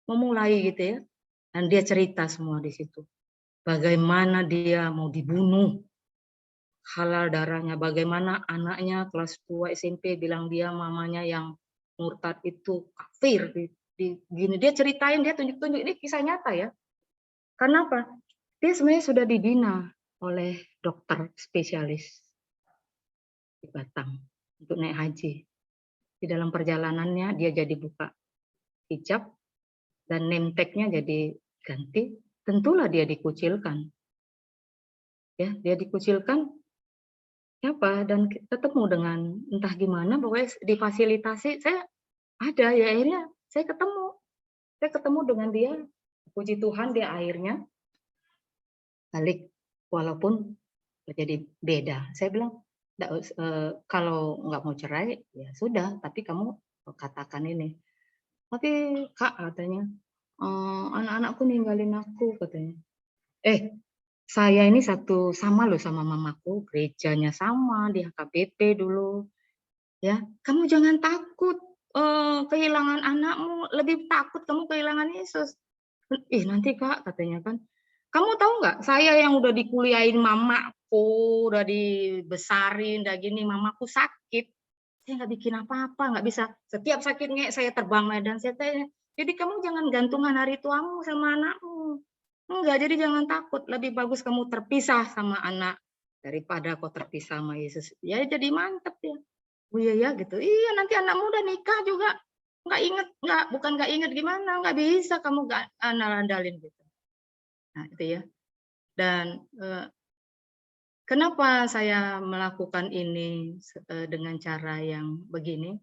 mulai gitu ya. Dan dia cerita semua di situ. Bagaimana dia mau dibunuh, halal darahnya, bagaimana anaknya kelas 2 SMP bilang dia mamanya yang murtad itu kafir. Gini dia ceritain, dia tunjuk-tunjuk, ini kisah nyata ya. Karena apa? Dia sebenarnya sudah dibina oleh dokter spesialis di Batam untuk naik haji. Di dalam perjalanannya dia jadi buka hijab dan name tag-nya jadi ganti. Tentulah dia dikucilkan. Ya, dia dikucilkan siapa dan ketemu dengan entah gimana pokoknya difasilitasi saya ada ya akhirnya saya ketemu dengan dia, puji Tuhan dia akhirnya balik walaupun jadi beda. Saya bilang kalau nggak mau cerai ya sudah, tapi kamu katakan ini. Tapi Kak katanya anak-anakku ninggalin aku katanya. Saya ini satu sama loh sama mamaku, gerejanya sama di HKBP dulu. Ya, kamu jangan takut kehilangan anakmu, lebih takut kamu kehilangan Yesus. Nanti Kak katanya kan, kamu tahu nggak? Saya yang udah dikuliahin mamaku, udah dibesarin, udah gini, mamaku sakit. saya nggak bikin apa-apa, nggak bisa. Setiap sakit ngek saya terbang medan. Saya tanya, jadi kamu jangan gantungan hari tuamu sama anakmu. Enggak, jadi jangan takut. Lebih bagus kamu terpisah sama anak daripada kau terpisah sama Yesus. Ya jadi mantep ya. Oh iya ya gitu. Iya nanti anak muda nikah juga nggak inget, bukan nggak inget gimana, nggak bisa kamu nggak andalin gitu. Nah itu ya. Dan kenapa saya melakukan ini dengan cara yang begini?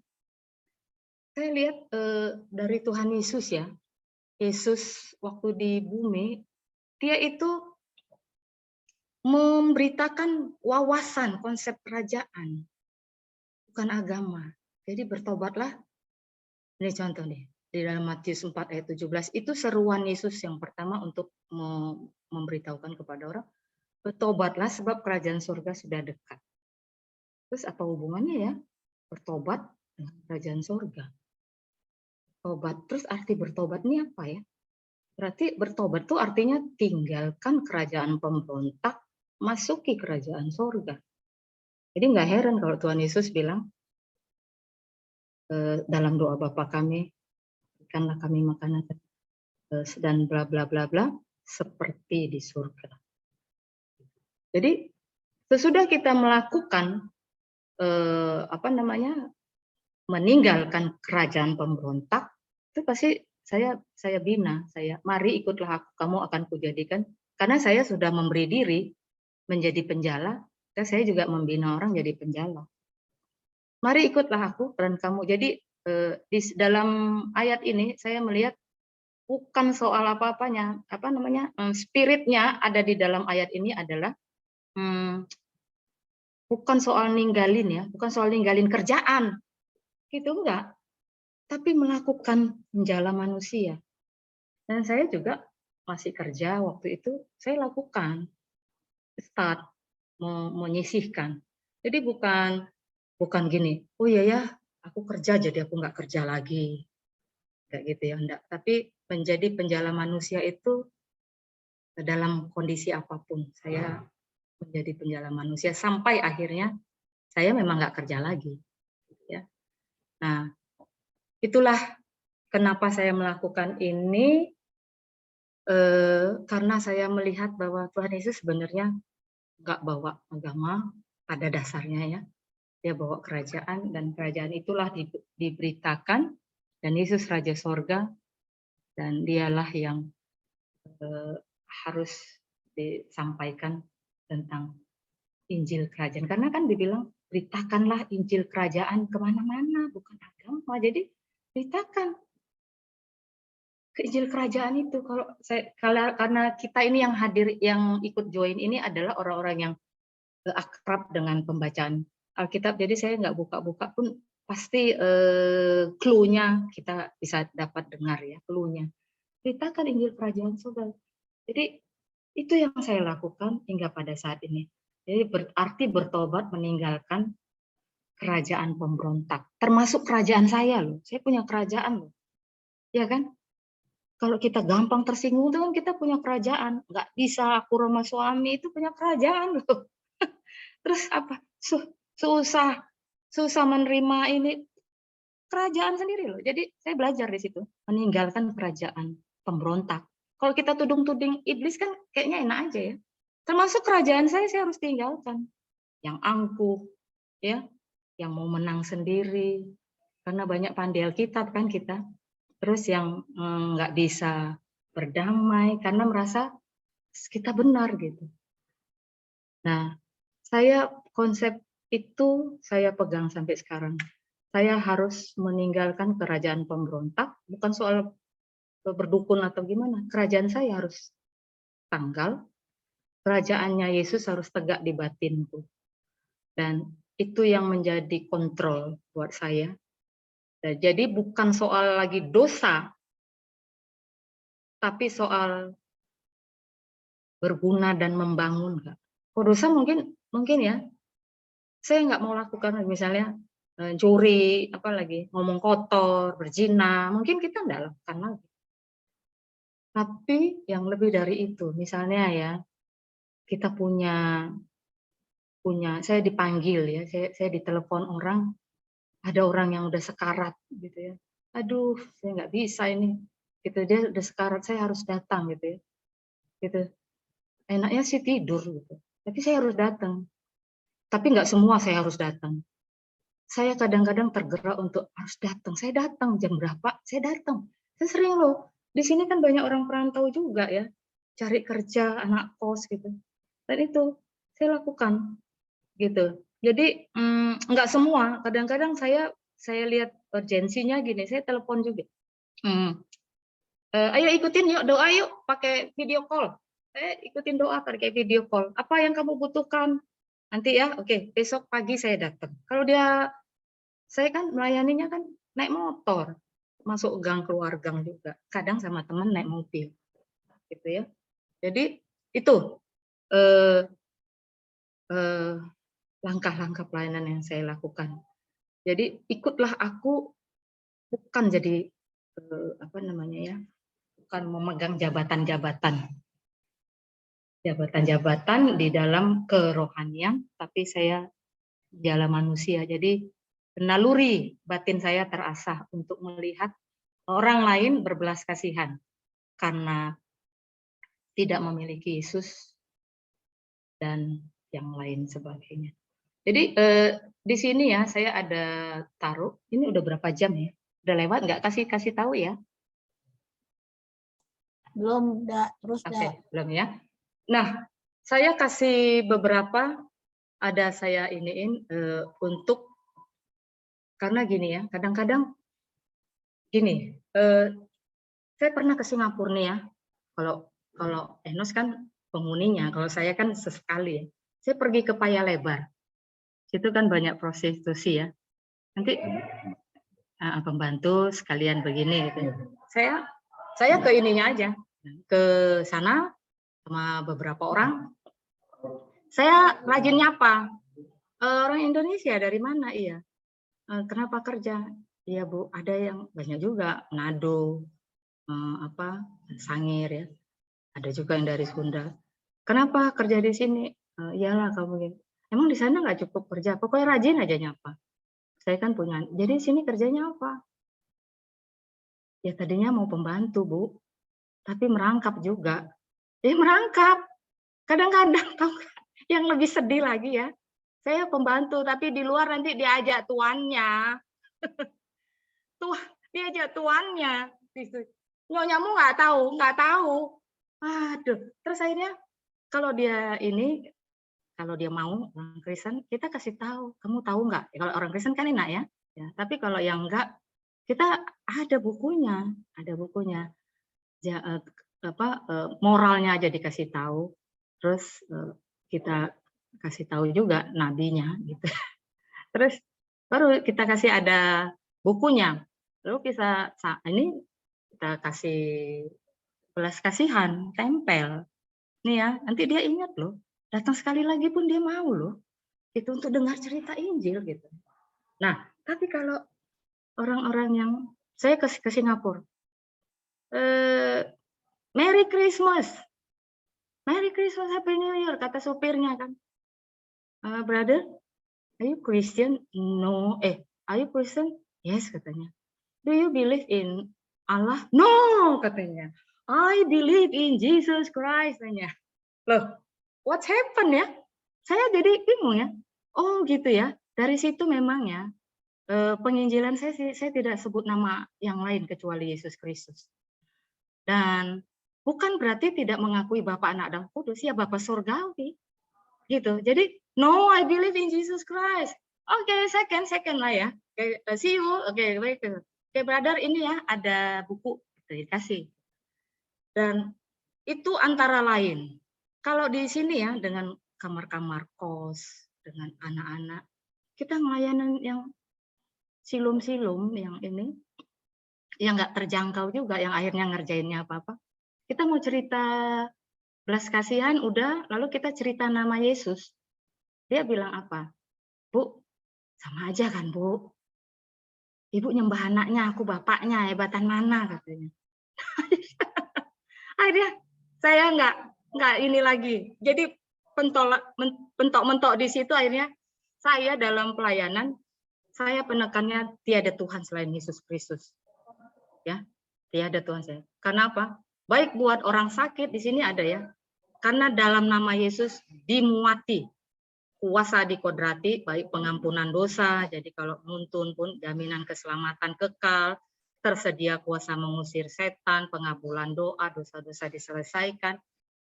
Saya lihat dari Tuhan Yesus ya. Yesus waktu di bumi, dia itu memberitakan wawasan konsep kerajaan, bukan agama. Jadi bertobatlah. Ini contoh nih, di dalam Matius 4 ayat 17, itu seruan Yesus yang pertama untuk memberitahukan kepada orang, bertobatlah sebab kerajaan surga sudah dekat. Terus apa hubungannya ya? Bertobat dengan kerajaan surga. Tobat, terus arti bertobat ini apa ya? Berarti bertobat itu artinya tinggalkan kerajaan pemberontak, masuki kerajaan surga. Jadi nggak heran kalau Tuhan Yesus bilang dalam doa Bapa kami, berikanlah kami makanan dan bla bla bla bla seperti di surga. Jadi sesudah kita melakukan meninggalkan kerajaan pemberontak, itu pasti saya bina, mari ikutlah aku, kamu akan kujadikan, karena saya sudah memberi diri menjadi penjala, dan saya juga membina orang jadi penjala. Mari ikutlah aku dan kamu. Jadi di dalam ayat ini saya melihat bukan soal apa-apanya, spiritnya ada di dalam ayat ini adalah bukan soal ninggalin ya, bukan soal ninggalin kerjaan, gitu enggak. Tapi melakukan penjala manusia. Dan saya juga masih kerja waktu itu, saya lakukan start menyisihkan. Jadi bukan gini, oh iya ya, aku kerja jadi aku nggak kerja lagi, kayak gitu ya, enggak. Tapi menjadi penjala manusia itu dalam kondisi apapun, saya menjadi penjala manusia sampai akhirnya saya memang nggak kerja lagi, ya. Nah, itulah kenapa saya melakukan ini, karena saya melihat bahwa Tuhan Yesus sebenarnya nggak bawa agama pada dasarnya ya. Dia bawa kerajaan, dan kerajaan itulah diberitakan, dan Yesus Raja Sorga, dan dialah yang harus disampaikan tentang Injil kerajaan. Karena kan dibilang, beritakanlah Injil kerajaan kemana-mana, bukan agama. Jadi beritakan ke Injil kerajaan itu. Karena kita ini yang hadir, yang ikut join ini adalah orang-orang yang akrab dengan pembacaan Alkitab. Jadi saya nggak buka-buka pun pasti clue-nya kita bisa dapat dengar ya, clue-nya. Beritakan Injil kerajaan surga. Jadi itu yang saya lakukan hingga pada saat ini. Jadi berarti bertobat meninggalkan kerajaan pemberontak. Termasuk kerajaan saya loh. Saya punya kerajaan loh. Ya kan? Kalau kita gampang tersinggung itu kan kita punya kerajaan. Nggak bisa aku sama suami itu punya kerajaan loh. Terus apa? Susah menerima ini kerajaan sendiri loh. Jadi saya belajar di situ. Meninggalkan kerajaan pemberontak. Kalau kita tuding-tuding iblis kan kayaknya enak aja ya. Termasuk kerajaan saya harus tinggalkan. Yang angkuh, ya, yang mau menang sendiri. Karena banyak pandai Alkitab kan kita. Terus yang nggak bisa berdamai karena merasa kita benar gitu. Nah, konsep itu saya pegang sampai sekarang. Saya harus meninggalkan kerajaan pemberontak, bukan soal berdukun atau gimana. Kerajaan saya harus tanggal, kerajaannya Yesus harus tegak di batinku. Dan itu yang menjadi kontrol buat saya. Jadi bukan soal lagi dosa, tapi soal berguna dan membangun. Kalau dosa mungkin ya, saya nggak mau lakukan misalnya curi, apalagi ngomong kotor, berzina, mungkin kita nggak lakukan lagi. Tapi yang lebih dari itu, misalnya ya, kita punya saya dipanggil ya, saya ditelepon orang, ada orang yang udah sekarat gitu ya. Aduh, saya nggak bisa ini. Gitu, dia udah sekarat, saya harus datang gitu ya. Gitu. Enaknya sih tidur gitu. Tapi saya harus datang. Tapi nggak semua saya harus datang. Saya kadang-kadang tergerak untuk harus datang. Saya datang jam berapa? Saya datang. Saya sering loh. Di sini kan banyak orang perantau juga ya, cari kerja, anak kos gitu. Dan itu saya lakukan gitu. Jadi nggak semua. Kadang-kadang saya lihat urgensinya gini, saya telepon juga. Ayo ikutin yuk doa yuk pakai video call. Saya ikutin doa pakai video call. Apa yang kamu butuhkan? Nanti ya, oke, besok pagi saya datang. Kalau saya kan melayaninya kan naik motor, masuk gang keluar gang juga. Kadang sama teman naik mobil, gitu ya. Jadi itu langkah-langkah pelayanan yang saya lakukan. Jadi ikutlah aku, bukan jadi apa namanya ya, bukan memegang jabatan-jabatan di dalam kerohanian, tapi saya jalan manusia. Jadi naluri batin saya terasah untuk melihat orang lain berbelas kasihan karena tidak memiliki Yesus dan yang lain sebagainya. Jadi di sini ya saya ada taruh, ini udah berapa jam ya? Udah lewat nggak? Kasih tahu ya? Belum, terus Oke, belum ya. Nah, saya kasih beberapa, ada saya iniin untuk, karena gini ya, kadang-kadang gini, saya pernah ke Singapura nih ya. Kalau Enos kan penghuninya, kalau saya kan sesekali ya. Saya pergi ke Paya Lebar. Situ kan banyak prostitusi ya. Nanti pembantu sekalian begini gitu. Saya ke ininya aja, ke sana sama beberapa orang. Saya rajin nyapa. Orang Indonesia dari mana? Iya. Kenapa kerja? Iya Bu, ada yang banyak juga Manado, Sangir ya. Ada juga yang dari Sunda. Kenapa kerja di sini? Iyalah kamu gitu. Emang di sana nggak cukup kerja? Pokoknya rajin aja nyapa. Saya kan punya. Jadi sini kerjanya apa? Ya tadinya mau pembantu Bu, tapi merangkap juga. Merangkap. Kadang-kadang yang lebih sedih lagi ya. Saya pembantu, tapi di luar nanti diajak tuannya. Diajak tuannya. Nyonyamu nggak tahu. Aduh, terus akhirnya kalau dia mau orang Kristen, kita kasih tahu. Kamu tahu nggak? Kalau orang Kristen kan enak ya. Tapi kalau yang enggak, kita ada bukunya. Moralnya aja dikasih tahu. Terus kita kasih tahu juga nabinya gitu. Terus baru kita kasih ada bukunya. Lalu kita kasih belas kasihan, tempel. Nih ya, nanti dia ingat loh. Datang sekali lagi pun dia mau loh. Itu untuk dengar cerita Injil gitu. Nah, tapi kalau orang-orang yang saya ke Singapura, Merry Christmas, Happy New Year, kata supirnya kan. Brother, are you Christian? No. Are you Christian? Yes, katanya. Do you believe in Allah? No, katanya. I believe in Jesus Christ, katanya. Loh, what's happened ya? Saya jadi bingung ya. Oh gitu ya. Dari situ memang ya, penginjilan saya tidak sebut nama yang lain kecuali Yesus Kristus. Dan bukan berarti tidak mengakui Bapa, Anak, dan Kudus, ya Bapa surgawi. Gitu. Jadi, no, I believe in Jesus Christ. Oke, second lah ya. See you. Oke, baik. Oke, brother, ini ya ada buku dikasih. Dan itu antara lain. Kalau di sini ya dengan kamar-kamar kos, dengan anak-anak, kita ngelayanan yang silum-silum, yang ini, yang nggak terjangkau juga, yang akhirnya ngerjainnya apa-apa. Kita mau cerita belas kasihan, udah, lalu kita cerita nama Yesus. Dia bilang apa? Bu, sama aja kan Bu? Ibu nyembah anaknya, aku bapaknya, hebatan mana katanya. Akhirnya saya nggak ini lagi. Jadi mentok-mentok di situ akhirnya saya dalam pelayanan saya penekannya tiada Tuhan selain Yesus Kristus. Ya, tiada Tuhan saya. Karena apa? Baik buat orang sakit di sini ada ya. Karena dalam nama Yesus dimuati, kuasa dikodrati, baik pengampunan dosa. Jadi kalau nuntun pun jaminan keselamatan kekal, tersedia kuasa mengusir setan, pengabulan doa, dosa-dosa diselesaikan,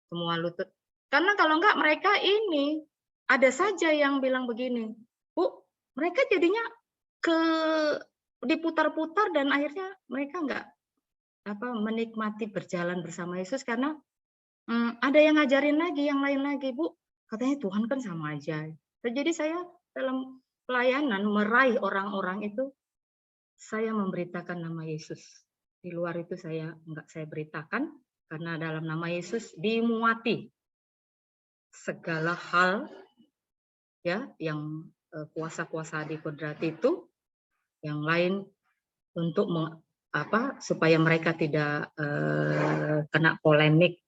semua lutut. Karena kalau enggak mereka ini ada saja yang bilang begini, Bu, mereka jadinya diputar-putar dan akhirnya mereka enggak menikmati berjalan bersama Yesus karena ada yang ngajarin lagi, yang lain lagi, Bu. Katanya Tuhan kan sama aja. Jadi saya dalam pelayanan meraih orang-orang itu, saya memberitakan nama Yesus. Di luar itu saya beritakan, karena dalam nama Yesus dimuati segala hal ya yang kuasa-kuasa dikodrati itu, yang lain untuk supaya mereka tidak kena polemik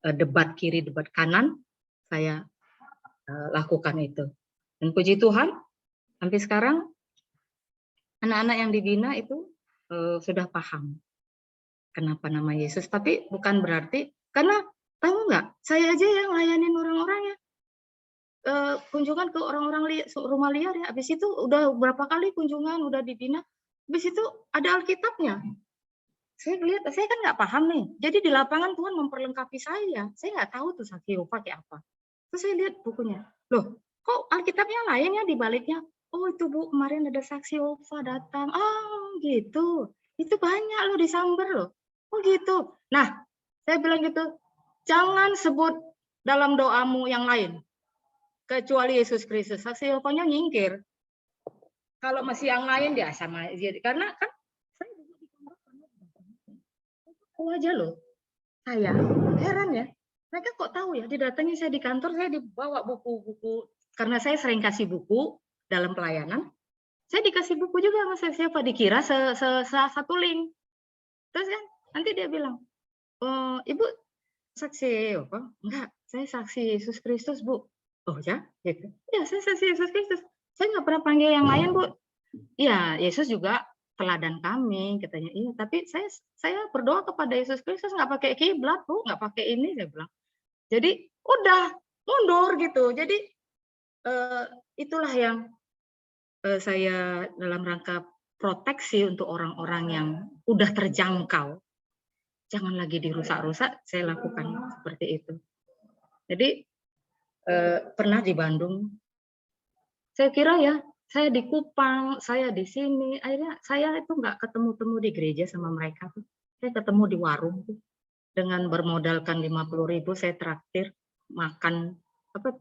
debat kiri, debat kanan, saya lakukan itu. Dan puji Tuhan, sampai sekarang anak-anak yang dibina itu sudah paham kenapa nama Yesus. Tapi bukan berarti, karena tahu nggak, saya aja yang layanin orang-orang ya, kunjungan ke orang-orang rumah liar ya, habis itu udah berapa kali kunjungan, udah dibina, habis itu ada Alkitabnya. Saya lihat, saya kan nggak paham nih. Jadi di lapangan Tuhan memperlengkapi saya nggak tahu tuh saksi Yehova kayak apa. Terus saya lihat bukunya, loh kok Alkitabnya lain ya di baliknya? Oh itu Bu, kemarin ada saksi Yehova datang. Oh gitu, itu banyak loh di Samber loh. Oh gitu. Nah, saya bilang gitu, jangan sebut dalam doamu yang lain kecuali Yesus Kristus. Saksi Yehovanya nyingkir. Kalau masih yang lain dia sama, karena kan saya duduk di kamar aja loh. Saya heran ya, mereka kok tahu ya, didatangi saya di kantor, saya dibawa buku-buku, karena saya sering kasih buku dalam pelayanan, saya dikasih buku juga sama siapa, dikira satu link. Terus kan nanti dia bilang, oh, Ibu saksi apa? Enggak, saya saksi Yesus Kristus, Bu. Oh ya, gitu. Ya, saya saksi Yesus Kristus. Saya nggak pernah panggil yang lain, Bu. Iya, Yesus juga teladan kami, katanya. Iya, tapi saya berdoa kepada Yesus Kristus, nggak pakai kiblat, Bu, nggak pakai ini, saya bilang. Jadi udah mundur gitu. Jadi itulah yang saya dalam rangka proteksi untuk orang-orang yang udah terjangkau. Jangan lagi dirusak-rusak, saya lakukan seperti itu. Jadi pernah di Bandung, saya kira ya, saya di Kupang, saya di sini, akhirnya saya itu nggak ketemu-temu di gereja sama mereka tuh. Saya ketemu di warung tuh. Dengan bermodalkan 50.000 saya traktir makan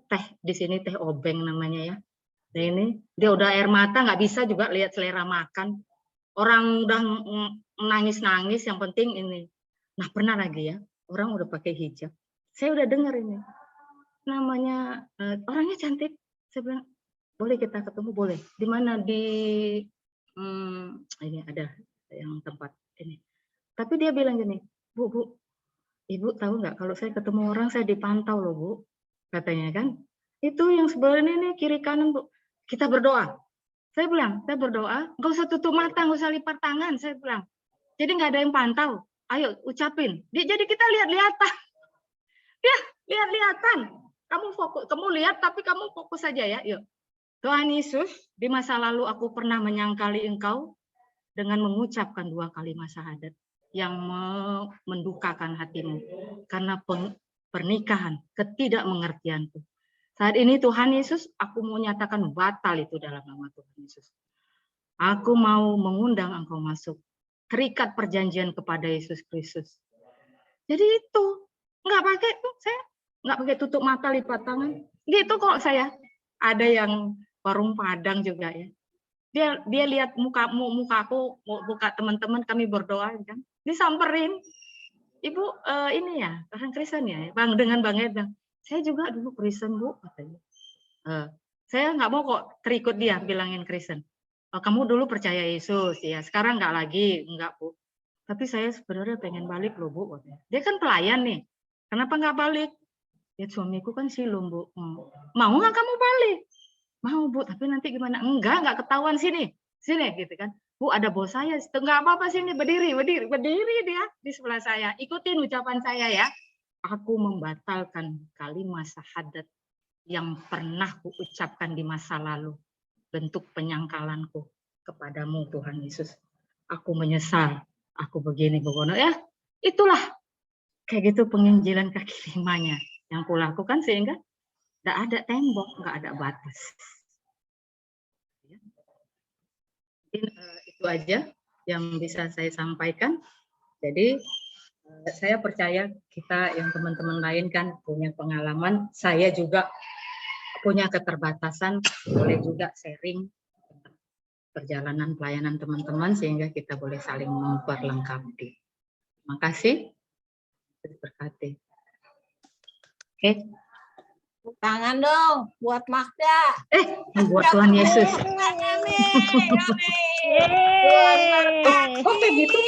teh di sini, teh obeng namanya ya. Nah ini dia udah air mata, nggak bisa juga lihat selera makan. Orang udah nangis-nangis, yang penting ini. Nah pernah lagi ya, orang udah pakai hijab. Saya udah dengar ini. Namanya orangnya cantik. Saya bilang, boleh kita ketemu? Boleh. Di mana? Di ini ada yang tempat ini. Tapi dia bilang gini, Bu, Ibu tahu nggak kalau saya ketemu orang saya dipantau loh Bu, katanya kan. Itu yang sebelah ini kiri kanan Bu. Kita berdoa. Saya bilang, saya berdoa, nggak usah tutup mata, nggak usah lipat tangan. Saya bilang, jadi nggak ada yang pantau. Ayo ucapin. Jadi kita lihat-lihatan. Ya, lihat-lihatan. Kamu fokus, kamu lihat tapi kamu fokus saja ya. Yuk. Tuhan Yesus, di masa lalu aku pernah menyangkali Engkau dengan mengucapkan 2 kalimat syahadat yang mendukakan hatimu karena pernikahan, ketidakmengertianku. Saat ini Tuhan Yesus, aku mau nyatakan batal itu dalam nama Tuhan Yesus. Aku mau mengundang Engkau masuk, terikat perjanjian kepada Yesus Kristus. Jadi itu nggak pakai tuh, saya nggak pakai tutup mata lipat tangan. Gitu kok saya. Ada yang warung Padang juga ya. Dia lihat mukaku, muka teman-teman kami berdoa kan. Disamperin. Ibu ini ya, orang Kristen ya, Bang, dengan Bang Edang. Saya juga dulu Kristen Bu, katanya. Saya nggak mau kok terikut dia bilangin Kristen. Kamu dulu percaya Yesus ya, sekarang nggak lagi, nggak Bu. Tapi saya sebenarnya pengen balik loh Bu. Dia kan pelayan nih, kenapa nggak balik? Ya suamiku kan silum Bu. Mau nggak kamu balik? Mau Bu, tapi nanti gimana? Enggak ketahuan sini. sini gitu kan. Bu, ada bos saya, nggak apa-apa sini, berdiri dia di sebelah saya. Ikutin ucapan saya ya. Aku membatalkan kalimat syahadat yang pernah kuucapkan di masa lalu. Bentuk penyangkalanku kepadamu Tuhan Yesus. Aku menyesal, aku begini begono ya. Itulah kayak gitu penginjilan kaki limanya yang kulakukan sehingga tidak ada tembok, nggak ada batas. Mungkin itu aja yang bisa saya sampaikan. Jadi saya percaya kita yang teman-teman lain kan punya pengalaman. Saya juga punya keterbatasan, boleh juga sharing perjalanan pelayanan teman-teman sehingga kita boleh saling memperlengkapi. Terima kasih. Berkati. Oke. Tangan dong buat Magda. Buat Tuhan Yesus. Amin. Oh, kayak gitu.